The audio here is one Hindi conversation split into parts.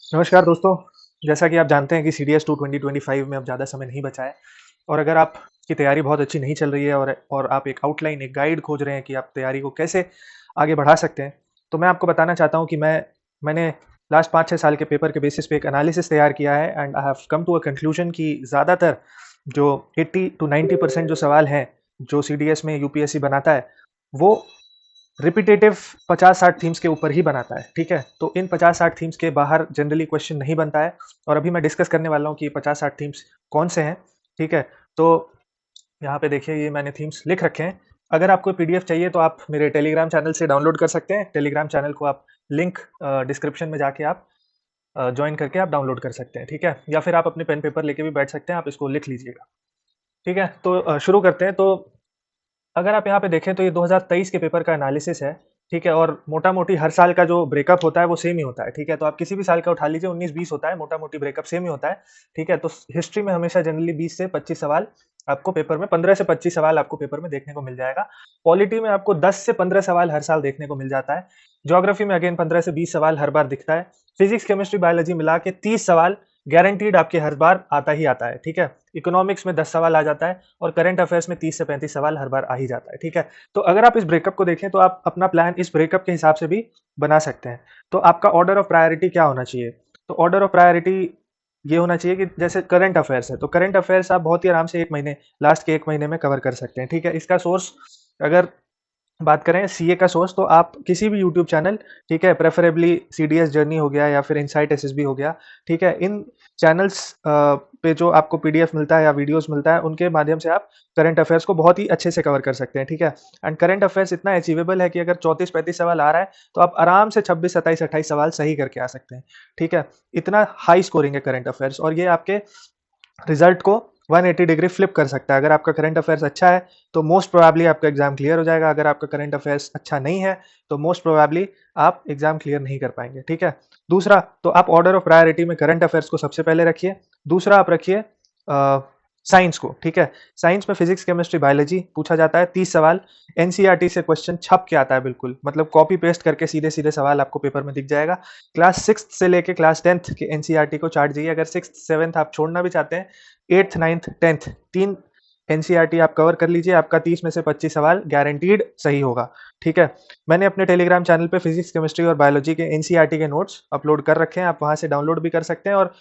नमस्कार दोस्तों। जैसा कि आप जानते हैं कि सीडीएस 2 2025 में अब ज़्यादा समय नहीं बचा है और अगर आपकी तैयारी बहुत अच्छी नहीं चल रही है और आप एक आउटलाइन, एक गाइड खोज रहे हैं कि आप तैयारी को कैसे आगे बढ़ा सकते हैं, तो मैं आपको बताना चाहता हूँ कि मैंने लास्ट 5-6 साल के पेपर के बेसिस पे एक एनालिसिस तैयार किया है and I have come to a conclusion कि ज़्यादातर जो 80 टू 90% जो सवाल हैं, जो सीडीएस में यूपीएससी बनाता है, वो रिपीटेटिव 50-60 थीम्स के ऊपर ही बनाता है। ठीक है, तो इन 50-60 थीम्स के बाहर जनरली क्वेश्चन नहीं बनता है और अभी मैं डिस्कस करने वाला हूँ कि 50-60 थीम्स कौन से हैं। ठीक है, तो यहाँ पे देखिए, ये मैंने थीम्स लिख रखे हैं। अगर आपको पीडीएफ चाहिए तो आप मेरे टेलीग्राम चैनल से डाउनलोड कर सकते हैं। टेलीग्राम चैनल को आप लिंक डिस्क्रिप्शन में जाके आप ज्वाइन करके आप डाउनलोड कर सकते हैं। ठीक है, या फिर आप अपने पेन पेपर लेके भी बैठ सकते हैं, आप इसको लिख लीजिएगा। ठीक है, तो शुरू करते हैं। तो अगर आप यहाँ पे देखें तो ये 2023 के पेपर का एनालिसिस है। ठीक है, और मोटा मोटी हर साल का जो ब्रेकअप होता है वो सेम ही होता है। ठीक है, तो आप किसी भी साल का उठा लीजिए, 19-20 होता है, मोटा मोटी ब्रेकअप सेम ही होता है। ठीक है, तो हिस्ट्री में हमेशा जनरली 20 से 25 सवाल आपको पेपर में, 15 से 25 सवाल आपको पेपर में देखने को मिल जाएगा। पॉलिटी में आपको 10 से 15 सवाल हर साल देखने को मिल जाता है। ज्योग्राफी में अगेन 15 से 20 सवाल हर बार दिखता है। फिजिक्स, केमिस्ट्री, बायोलॉजी मिला के 30 सवाल गारंटीड आपके हर बार आता ही आता है। ठीक है, इकोनॉमिक्स में 10 सवाल आ जाता है और करंट अफेयर्स में 30 से 35 सवाल हर बार आ ही जाता है। ठीक है, तो अगर आप इस ब्रेकअप को देखें तो आप अपना प्लान इस ब्रेकअप के हिसाब से भी बना सकते हैं। तो आपका ऑर्डर ऑफ प्रायोरिटी क्या होना चाहिए? तो ऑर्डर ऑफ प्रायोरिटी ये होना चाहिए कि जैसे करंट अफेयर्स है, तो करंट अफेयर्स आप बहुत ही आराम से 1 महीने, लास्ट के 1 महीने में कवर कर सकते हैं। ठीक है, इसका सोर्स अगर बात करें सीए का सोर्स, तो आप किसी भी यूट्यूब चैनल, ठीक है, प्रेफरेबली सीडीएस जर्नी हो गया या फिर इनसाइट एसएसबी हो गया, ठीक है, इन चैनल्स पे जो आपको पीडीएफ मिलता है या वीडियोस मिलता है, उनके माध्यम से आप करंट अफेयर्स को बहुत ही अच्छे से कवर कर सकते हैं। ठीक है, एंड करंट अफेयर्स इतना अचीवेबल है कि अगर 34-35 सवाल आ रहा है तो आप आराम से 26-27-28 सवाल सही करके आ सकते हैं। ठीक है, इतना हाई स्कोरिंग है करंट अफेयर्स और ये आपके रिजल्ट को 180 डिग्री फ्लिप कर सकता है। अगर आपका करंट अफेयर्स अच्छा है तो मोस्ट प्रोबेबली आपका एग्जाम क्लियर हो जाएगा। अगर आपका करंट अफेयर्स अच्छा नहीं है तो मोस्ट प्रोबेबली आप एग्जाम क्लियर नहीं कर पाएंगे। ठीक है, दूसरा, तो आप ऑर्डर ऑफ प्रायोरिटी में करंट अफेयर्स को सबसे पहले रखिए। दूसरा आप रखिए साइंस को। ठीक है, साइंस में फिजिक्स, केमिस्ट्री, बायोलॉजी पूछा जाता है 30 सवाल। एनसीईआरटी से क्वेश्चन छप के आता है, बिल्कुल मतलब कॉपी पेस्ट करके सीधे सीधे सवाल आपको पेपर में दिख जाएगा। क्लास 6 से लेके क्लास 10th के एनसीईआरटी को चार्ट जाइए। अगर 6th 7th आप छोड़ना भी चाहते हैं, 8th 9th 10th तीन एनसीईआरटी आप कवर कर लीजिए, आपका 30 में से 25 सवाल गारंटीड सही होगा। ठीक है, मैंने अपने टेलीग्राम चैनल पे फिजिक्स, केमिस्ट्री और बायोलॉजी के एनसीईआरटी के नोट्स अपलोड कर रखे हैं, आप वहां से डाउनलोड भी कर सकते हैं। और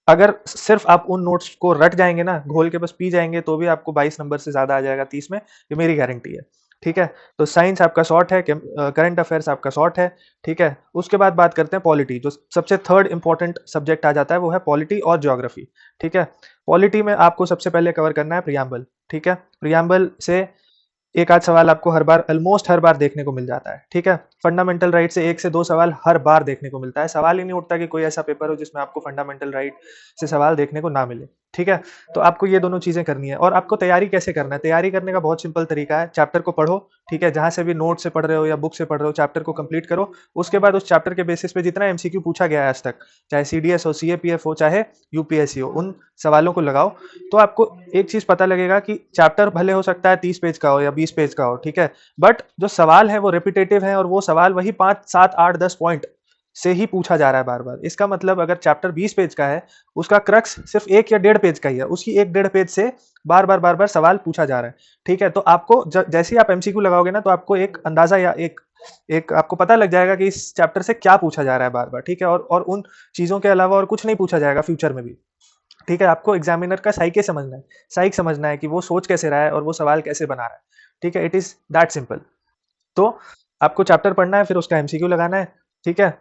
अगर सिर्फ आप उन नोट्स को रट जाएंगे ना, घोल के बस पी जाएंगे, तो भी आपको 22 नंबर से ज्यादा आ जाएगा 30 में, ये मेरी गारंटी है। ठीक है, तो साइंस आपका शॉर्ट है, करंट अफेयर्स आपका शॉर्ट है। ठीक है, उसके बाद बात करते हैं पॉलिटी, जो सबसे थर्ड इंपॉर्टेंट सब्जेक्ट आ जाता है, वो है पॉलिटी और ज्योग्राफी। ठीक है, पॉलिटी में आपको सबसे पहले कवर करना है प्रियम्बल। ठीक है, प्रियम्बल से एक आध सवाल आपको हर बार, ऑलमोस्ट हर बार देखने को मिल जाता है। ठीक है, फंडामेंटल राइट से 1 से 2 सवाल हर बार देखने को मिलता है। सवाल ही नहीं उठता कि कोई ऐसा पेपर हो जिसमें आपको फंडामेंटल राइट से सवाल देखने को ना मिले। ठीक है, तो आपको ये दोनों चीजें करनी है। और आपको तैयारी कैसे करना है? तैयारी करने का बहुत सिंपल तरीका है, चैप्टर को पढ़ो। ठीक है, जहां से भी नोट से पढ़ रहे हो या बुक से पढ़ रहे हो, चैप्टर को कंप्लीट करो। उसके बाद उस चैप्टर के बेसिस पे जितना एमसीक्यू पूछा गया है आज तक, चाहे सीडीएस हो, सीएपीएफ हो, चाहे यूपीएससी हो, उन सवालों को लगाओ। तो आपको एक चीज पता लगेगा कि चैप्टर भले हो सकता है 30 पेज का हो या 20 पेज का हो, ठीक है, बट जो सवाल है वो रिपीटेटिव है और वो सवाल वही 5 7 8 10 पॉइंट से ही पूछा जा रहा है बार बार। इसका मतलब अगर चैप्टर 20 पेज का है, उसका क्रक्स सिर्फ 1 या 1.5 पेज का ही है, उसकी 1 1.5 पेज से बार बार सवाल पूछा जा रहा है। ठीक है, तो आपको जैसे ही आप एमसीक्यू लगाओगे ना, तो आपको एक अंदाजा या एक एक आपको पता लग जाएगा कि इस चैप्टर से क्या पूछा जा रहा है बार बार। ठीक है, और उन चीजों के अलावा और कुछ नहीं पूछा जाएगा फ्यूचर में भी। ठीक है, आपको एग्जामिनर का साइके समझना है, साइक समझना है कि वो सोच कैसे रहा है और वो सवाल कैसे बना रहा है। ठीक है, इट इज दैट सिंपल। तो आपको चैप्टर पढ़ना है, फिर उसका एमसीक्यू लगाना है। ठीक है,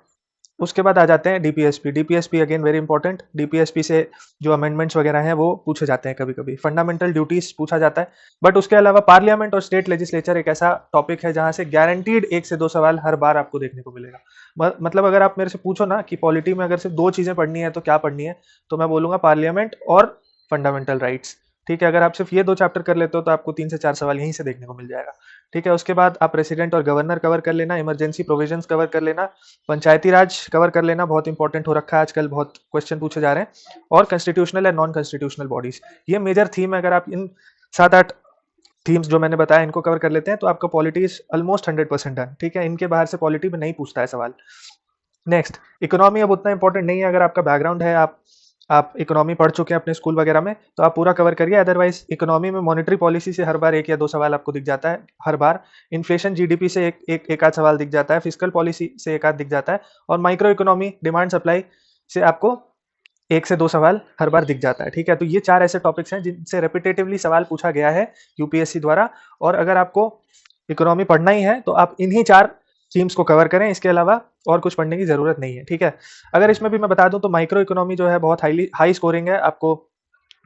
उसके बाद आ जाते हैं DPSP. DPSP again very important. DPSP से जो अमेंडमेंट्स वगैरह हैं वो पूछे जाते हैं, कभी कभी फंडामेंटल ड्यूटीज पूछा जाता है। बट उसके अलावा पार्लियामेंट और स्टेट लेजिस्लेचर एक ऐसा टॉपिक है जहां से गारंटीड 1 से 2 सवाल हर बार आपको देखने को मिलेगा। मतलब अगर आप मेरे से पूछो ना कि पॉलिटी में अगर सिर्फ 2 चीजें पढ़नी है तो क्या पढ़नी है, तो मैं बोलूंगा पार्लियामेंट और फंडामेंटल राइट्स। ठीक है, अगर आप सिर्फ ये 2 चैप्टर कर लेते हो तो आपको 3 से 4 सवाल यहीं से देखने को मिल जाएगा। ठीक है, उसके बाद आप प्रेसिडेंट और गवर्नर कवर कर लेना, इमरजेंसी प्रोविजंस कवर कर लेना, पंचायती राज कवर कर लेना, बहुत इंपॉर्टेंट हो रखा है आजकल, बहुत क्वेश्चन पूछे जा रहे हैं, और constitutional and non constitutional bodies. ये मेजर थीम है। अगर आप इन 7 8 थीम्स जो मैंने बताया इनको कवर कर लेते हैं तो आपका पॉलिटी इज ऑलमोस्ट 100% है। ठीक है, इनके बाहर से पॉलिटी में नहीं पूछता है सवाल। नेक्स्ट, इकोनॉमी अब उतना इंपॉर्टेंट नहीं है। अगर आपका बैकग्राउंड है, आप इकोनॉमी पढ़ चुके हैं अपने स्कूल वगैरह में, तो आप पूरा कवर करिए। अदरवाइज इकोनॉमी में मॉनेटरी पॉलिसी से हर बार एक या दो सवाल आपको दिख जाता है, हर बार। इन्फ्लेशन, जीडीपी से एक आध सवाल दिख जाता है, फिजिकल पॉलिसी से एक आध दिख जाता है, और माइक्रो इकोनॉमी, डिमांड सप्लाई से आपको एक से दो सवाल हर बार दिख जाता है। ठीक है, तो ये चार ऐसे टॉपिक्स हैं जिनसे रेपिटेटिवली सवाल पूछा गया है यूपीएससी द्वारा। और अगर आपको इकोनॉमी पढ़ना ही है तो आप इन्हीं चार थीम्स को कवर करें, इसके अलावा और कुछ पढ़ने की जरूरत नहीं है। ठीक है, अगर इसमें भी मैं बता दूं तो माइक्रो इकोनॉमी जो है बहुत हाई स्कोरिंग है, आपको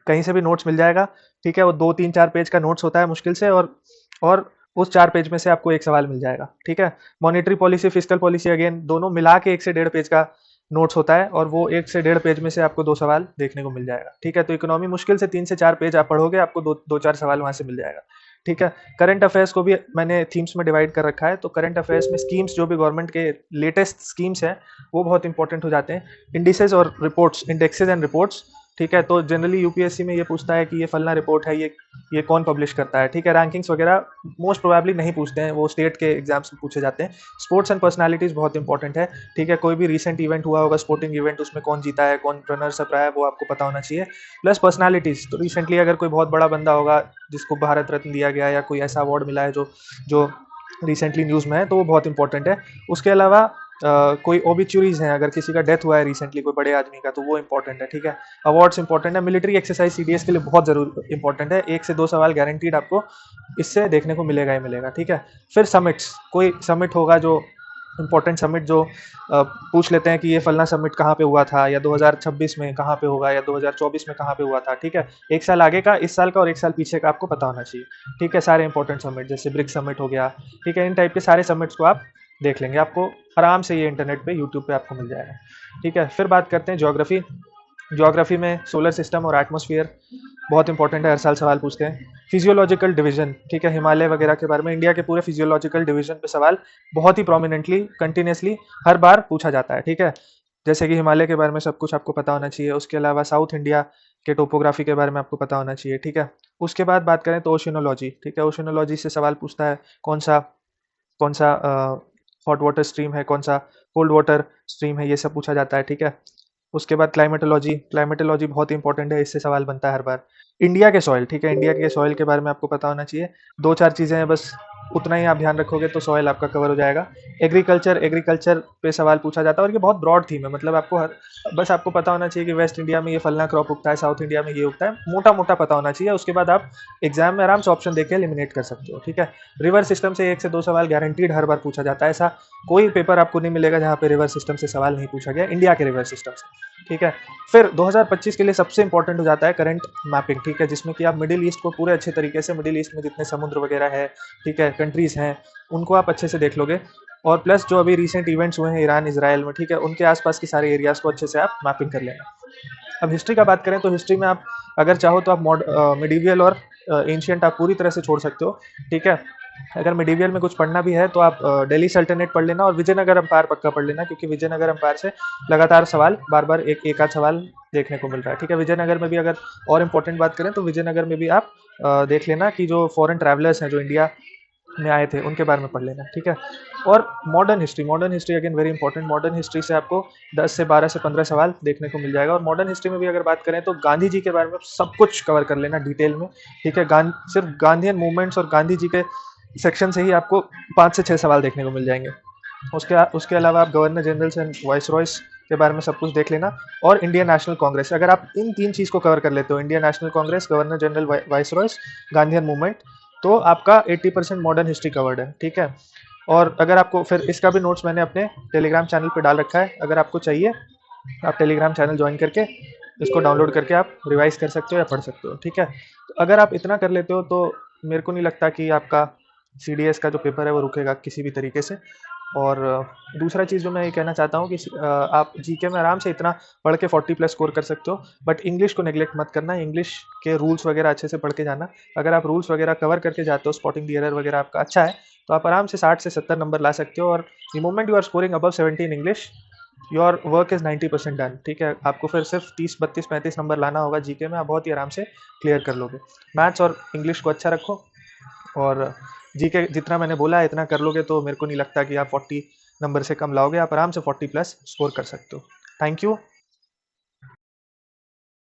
कहीं से भी नोट्स मिल जाएगा। ठीक है, वो 2 3 4 पेज का नोट्स होता है मुश्किल से, और उस 4 पेज में से आपको एक सवाल मिल जाएगा। ठीक है, monetary policy, physical policy again दोनों मिला के 1 से 1.5 पेज का नोट्स होता है, और वो 1 से 1.5 पेज में से आपको दो सवाल देखने को मिल जाएगा। ठीक है, तो इकोनॉमी मुश्किल से 3 से 4 पेज आप पढ़ोगे, आपको दो चार सवाल वहां से मिल जाएगा। ठीक है, करंट अफेयर्स को भी मैंने थीम्स में डिवाइड कर रखा है, तो करंट अफेयर्स में स्कीम्स, जो भी गवर्नमेंट के लेटेस्ट स्कीम्स हैं, वो बहुत इंपॉर्टेंट हो जाते हैं। इंडिसेस और रिपोर्ट्स, इंडेक्सेस एंड रिपोर्ट्स। ठीक है, तो जनरली यूपीएससी में ये पूछता है कि ये फलना रिपोर्ट है, ये कौन पब्लिश करता है। ठीक है, रैंकिंग्स वगैरह मोस्ट प्रोबेबली नहीं पूछते हैं, वो स्टेट के एग्जाम्स में पूछे जाते हैं। स्पोर्ट्स एंड पर्सनालिटीज बहुत इंपॉर्टेंट है। ठीक है, कोई भी रिसेंट इवेंट हुआ होगा, स्पोर्टिंग इवेंट, उसमें कौन जीता है, कौन रनर्स अप रहा है, वो आपको पता होना चाहिए। प्लस पर्सनालिटीज, तो रिसेंटली अगर कोई बहुत बड़ा बंदा होगा जिसको भारत रत्न दिया गया, या कोई ऐसा अवार्ड मिला है जो जो रिसेंटली न्यूज़ में है, तो वो बहुत इंपॉर्टेंट है। उसके अलावा कोई ओबिचुरीज हैं, अगर किसी का डेथ हुआ है रिसेंटली, कोई बड़े आदमी का, तो वो इंपॉर्टेंट है। ठीक है, अवार्ड्स इंपॉर्टेंट है। मिलिट्री एक्सरसाइज सीडीएस के लिए बहुत जरूर इंपॉर्टेंट है, एक से दो सवाल गारंटीड आपको इससे देखने को मिलेगा ही मिलेगा। ठीक है, फिर समिट्स, कोई समिट होगा जो इंपॉर्टेंट समिट, जो पूछ लेते हैं कि ये फलना समिट कहाँ पे हुआ था, या 2026 में कहाँ पे होगा, या 2024 में कहाँ पे हुआ था। ठीक है, एक साल आगे का, इस साल का और एक साल पीछे का आपको पता होना चाहिए। ठीक है, सारे इंपॉर्टेंट समिट, जैसे ब्रिक्स समिट हो गया। ठीक है, इन टाइप के सारे समिट्स को आप देख लेंगे, आपको आराम से ये इंटरनेट पे, यूट्यूब पे आपको मिल जाएगा। ठीक है, फिर बात करते हैं ज्योग्राफी। ज्योग्राफी में सोलर सिस्टम और एटमॉस्फेयर बहुत इंपॉर्टेंट है, हर साल सवाल पूछते हैं। फिजियोलॉजिकल डिवीजन, ठीक है, हिमालय वगैरह के बारे में, इंडिया के पूरे फिजियोलॉजिकल डिवीजन पे सवाल बहुत ही प्रोमिनेंटली, कंटिन्यूसली हर बार पूछा जाता है। ठीक है, जैसे कि हिमालय के बारे में सब कुछ आपको पता होना चाहिए। उसके अलावा साउथ इंडिया के टोपोग्राफी के बारे में आपको पता होना चाहिए। ठीक है, उसके बाद बात करें तो ओशिनोलॉजी। ठीक है, ओशिनोलॉजी से सवाल पूछता है कौन सा हॉट वाटर स्ट्रीम है, कौन सा कोल्ड वाटर स्ट्रीम है, ये सब पूछा जाता है। ठीक है, उसके बाद क्लाइमेटोलॉजी, क्लाइमेटोलॉजी बहुत इंपॉर्टेंट है, इससे सवाल बनता है हर बार। इंडिया के सॉइल, ठीक है, इंडिया के सॉइल के बारे में आपको पता होना चाहिए। दो चार चीज़ें हैं बस, उतना ही आप ध्यान रखोगे तो सॉइल आपका कवर हो जाएगा। एग्रीकल्चर, एग्रीकल्चर पे सवाल पूछा जाता है, और ये बहुत ब्रॉड थीम है, मतलब बस आपको पता होना चाहिए कि वेस्ट इंडिया में ये फलना क्रॉप उगता है, साउथ इंडिया में ये उगता है, मोटा मोटा पता होना चाहिए। उसके बाद आप एग्जाम में आराम से ऑप्शन देके एलिमिनेट कर सकते हो। ठीक है, रिवर सिस्टम से एक से दो सवाल गारंटीड हर बार पूछा जाता है, ऐसा कोई पेपर आपको नहीं मिलेगा जहाँ पे रिवर सिस्टम से सवाल नहीं पूछा गया, इंडिया के रिवर सिस्टम से। ठीक है, फिर 2025 के लिए सबसे इंपॉर्टेंट हो जाता है करंट मैपिंग। ठीक है, जिसमें कि आप मिडिल ईस्ट को पूरे अच्छे तरीके से, मिडिल ईस्ट में जितने समुद्र वगैरह है, ठीक है, कंट्रीज हैं, उनको आप अच्छे से देख लोगे। और प्लस जो अभी रिसेंट इवेंट्स हुए हैं ईरान इसराइल में, ठीक है, उनके आसपास के सारे एरियाज को अच्छे से आप मैपिंग कर लेना। अब हिस्ट्री का बात करें तो हिस्ट्री में आप अगर चाहो तो आप मिडीवियल और एंशियंट आप पूरी तरह से छोड़ सकते हो। ठीक है, अगर मिडीवियल में कुछ पढ़ना भी है तो आप दिल्ली सल्तनत पढ़ लेना, और विजयनगर अंपायर पक्का पढ़ लेना, क्योंकि विजयनगर अंपायर से लगातार सवाल, बार बार एक आध सवाल देखने को मिल रहा है। ठीक है, विजयनगर में भी अगर और इम्पोर्टेंट बात करें तो विजयनगर में भी आप देख लेना कि जो फॉरेन ट्रैवलर्स हैं जो इंडिया में आए थे, उनके बारे में पढ़ लेना। ठीक है, और modern history again very important. Modern history से आपको 10 से 12 से 15 सवाल देखने को मिल जाएगा। और मॉडर्न हिस्ट्री में भी अगर बात करें तो गांधी जी के बारे में सब कुछ कवर कर लेना डिटेल में। ठीक है, सिर्फ गांधीयन मूवमेंट्स और गांधी जी के सेक्शन से ही आपको 5 से 6 सवाल देखने को मिल जाएंगे। उसके अलावा आप governor general and vice Royce के बारे में सब कुछ देख लेना। और इंडियन नेशनल कांग्रेस, अगर आप इन तीन चीज़ को कवर कर लेते हो, Indian national Congress, governor general, vice Royce, Gandhian movement, तो आपका 80% मॉडर्न हिस्ट्री कवर्ड है। ठीक है, और अगर आपको, फिर इसका भी नोट्स मैंने अपने टेलीग्राम चैनल पे डाल रखा है, अगर आपको चाहिए आप टेलीग्राम चैनल ज्वाइन करके इसको डाउनलोड करके आप रिवाइज कर सकते हो या पढ़ सकते हो। ठीक है, तो अगर आप इतना कर लेते हो तो मेरे को नहीं लगता कि आपका सीडीएस का जो पेपर है वो रुकेगा किसी भी तरीके से। और दूसरा चीज़ जो मैं ये कहना चाहता हूँ कि आप जीके में आराम से इतना पढ़ के 40+ स्कोर कर सकते हो, बट इंग्लिश को नेग्लेक्ट मत करना, इंग्लिश के रूल्स वगैरह अच्छे से पढ़ के जाना। अगर आप रूल्स वगैरह कवर करके जाते हो, स्पॉटिंग द एरर वगैरह आपका अच्छा है, तो आप आराम से 60 से 70 नंबर ला सकते हो। और the moment you are scoring above 70 in English, your work is 90% done. ठीक है, आपको फिर सिर्फ 30, 32, 35 नंबर लाना होगा जीके में, आप बहुत ही आराम से क्लियर कर लोगे। मैथ्स और इंग्लिश को अच्छा रखो, और जीके जितना मैंने बोला है इतना कर लोगे तो मेरे को नहीं लगता कि आप 40 नंबर से कम लाओगे, आप आराम से 40 प्लस स्कोर कर सकते हो। Thank you.